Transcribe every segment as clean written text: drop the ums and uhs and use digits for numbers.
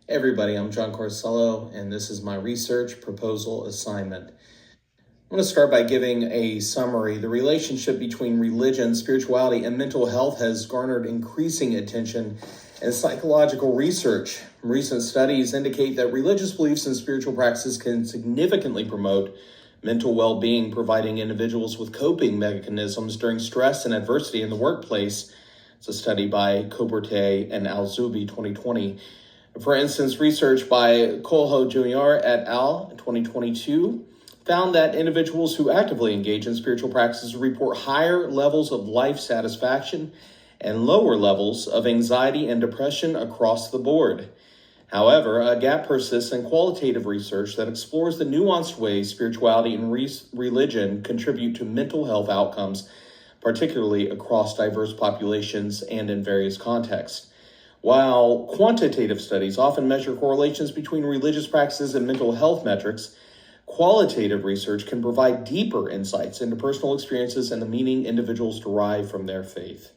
Hey everybody, I'm John Carosiello, and this is my research proposal assignment. I'm going to start by giving a summary. The relationship between religion, spirituality, and mental health has garnered increasing attention in psychological research. Recent studies indicate that religious beliefs and spiritual practices can significantly promote mental well-being, providing individuals with coping mechanisms during stress and adversity in the workplace. It's a study by Coberté and Alzubi 2020. For instance, research by Colho Jr. et al. 2022 found that individuals who actively engage in spiritual practices report higher levels of life satisfaction and lower levels of anxiety and depression across the board. However, a gap persists in qualitative research that explores the nuanced ways spirituality and religion contribute to mental health outcomes, particularly across diverse populations and in various contexts. While quantitative studies often measure correlations between religious practices and mental health metrics, qualitative research can provide deeper insights into personal experiences and the meaning individuals derive from their faith.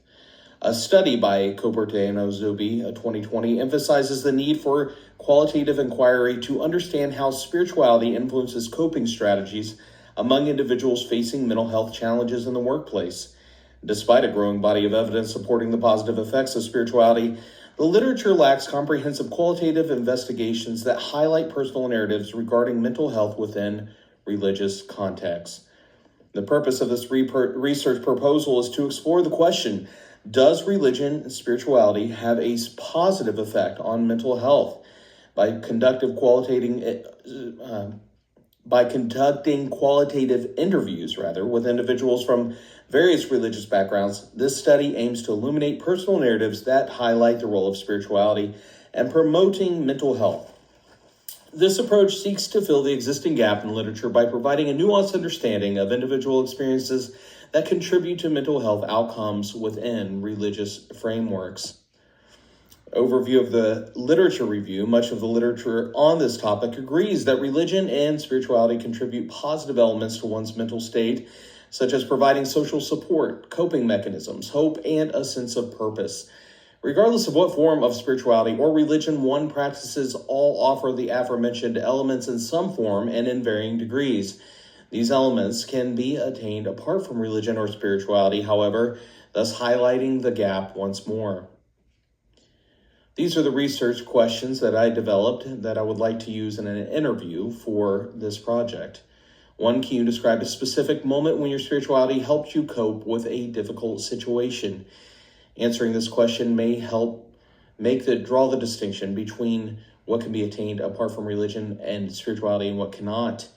A study by Coberté and Alzubi, 2020, emphasizes the need for qualitative inquiry to understand how spirituality influences coping strategies among individuals facing mental health challenges in the workplace. Despite a growing body of evidence supporting the positive effects of spirituality, the literature lacks comprehensive qualitative investigations that highlight personal narratives regarding mental health within religious contexts. The purpose of this research proposal is to explore the question, does religion and spirituality have a positive effect on mental health? By conducting qualitative interviews with individuals from various religious backgrounds, this study aims to illuminate personal narratives that highlight the role of spirituality and promoting mental health. This approach seeks to fill the existing gap in literature by providing a nuanced understanding of individual experiences that contribute to mental health outcomes within religious frameworks. Overview of the literature review. Much of the literature on this topic agrees that religion and spirituality contribute positive elements to one's mental state, such as providing social support, coping mechanisms, hope, and a sense of purpose. Regardless of what form of spirituality or religion one practices, all offer the aforementioned elements in some form and in varying degrees. These elements can be attained apart from religion or spirituality, however, thus highlighting the gap once more. These are the research questions that I developed that I would like to use in an interview for this project. 1, can you describe a specific moment when your spirituality helped you cope with a difficult situation? Answering this question may help draw the distinction between what can be attained apart from religion and spirituality and what cannot.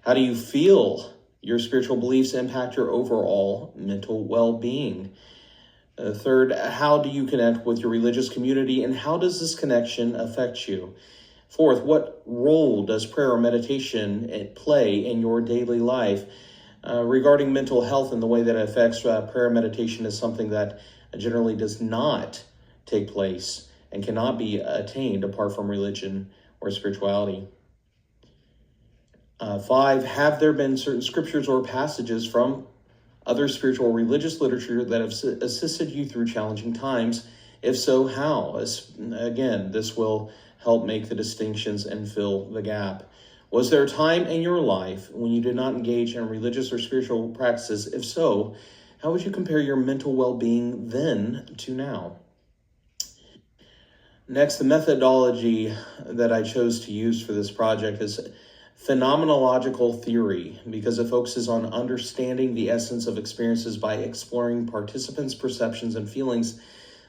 How do you feel your spiritual beliefs impact your overall mental well-being? 3rd, how do you connect with your religious community and how does this connection affect you? 4th, what role does prayer or meditation play in your daily life? Regarding mental health and the way that it affects prayer and meditation is something that generally does not take place and cannot be attained apart from religion or spirituality. 5, have there been certain scriptures or passages from other spiritual or religious literature that have assisted you through challenging times? If so, how? Again, this will help make the distinctions and fill the gap. Was there a time in your life when you did not engage in religious or spiritual practices? If so, how would you compare your mental well-being then to now? Next, the methodology that I chose to use for this project is phenomenological theory, because it focuses on understanding the essence of experiences by exploring participants' perceptions and feelings.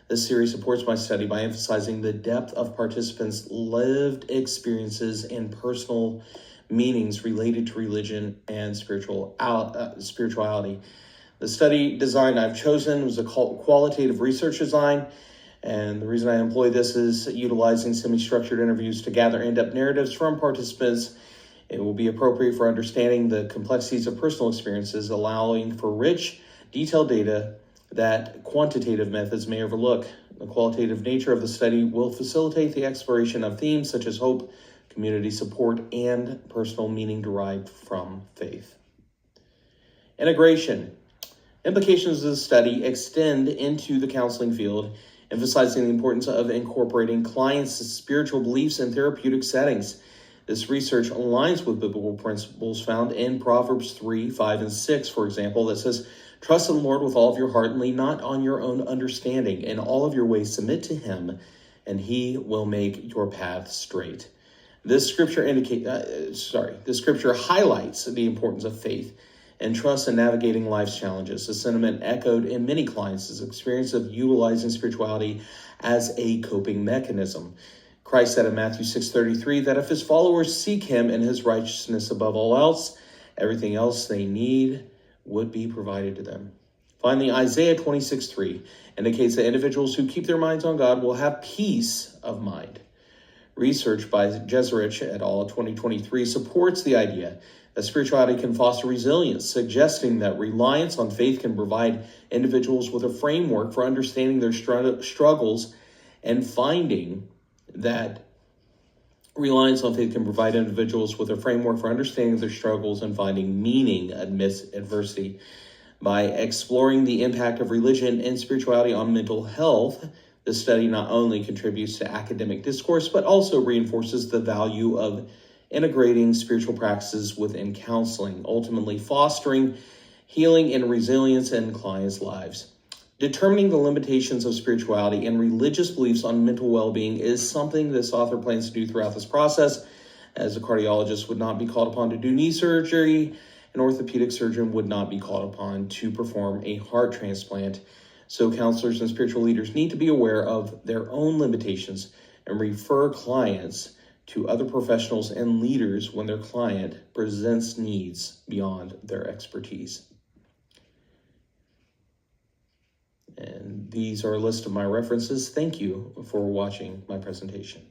This series supports my study by emphasizing the depth of participants' lived experiences and personal meanings related to religion and spirituality. The study design I've chosen was a qualitative research design, and the reason I employ this is utilizing semi-structured interviews to gather in-depth narratives from participants. It will be appropriate for understanding the complexities of personal experiences, allowing for rich, detailed data that quantitative methods may overlook. The qualitative nature of the study will facilitate the exploration of themes such as hope, community support, and personal meaning derived from faith. Integration. Implications of the study extend into the counseling field emphasizing the importance of incorporating clients' spiritual beliefs in therapeutic settings. This research aligns with biblical principles found in Proverbs 3, 5, and 6, for example, that says, "Trust in the Lord with all of your heart and lean not on your own understanding. In all of your ways submit to him, and he will make your path straight." This scripture highlights the importance of faith and trust in navigating life's challenges. A sentiment echoed in many clients' experience of utilizing spirituality as a coping mechanism. Christ said in Matthew 6:33 that if his followers seek him and his righteousness above all else, everything else they need would be provided to them. Finally, Isaiah 26:3 indicates that individuals who keep their minds on God will have peace of mind. Research by Jeserich et al. 2023 supports the idea that spirituality can foster resilience, suggesting that reliance on faith can provide individuals with a framework for understanding their struggles and finding that reliance on faith can provide individuals with a framework for understanding their struggles and finding meaning amidst adversity. By exploring the impact of religion and spirituality on mental health, this study not only contributes to academic discourse, but also reinforces the value of integrating spiritual practices within counseling, ultimately fostering healing and resilience in clients' lives. Determining the limitations of spirituality and religious beliefs on mental well-being is something this author plans to do throughout this process, as a cardiologist would not be called upon to do knee surgery, an orthopedic surgeon would not be called upon to perform a heart transplant. So counselors and spiritual leaders need to be aware of their own limitations and refer clients to other professionals and leaders when their client presents needs beyond their expertise. And these are a list of my references. Thank you for watching my presentation.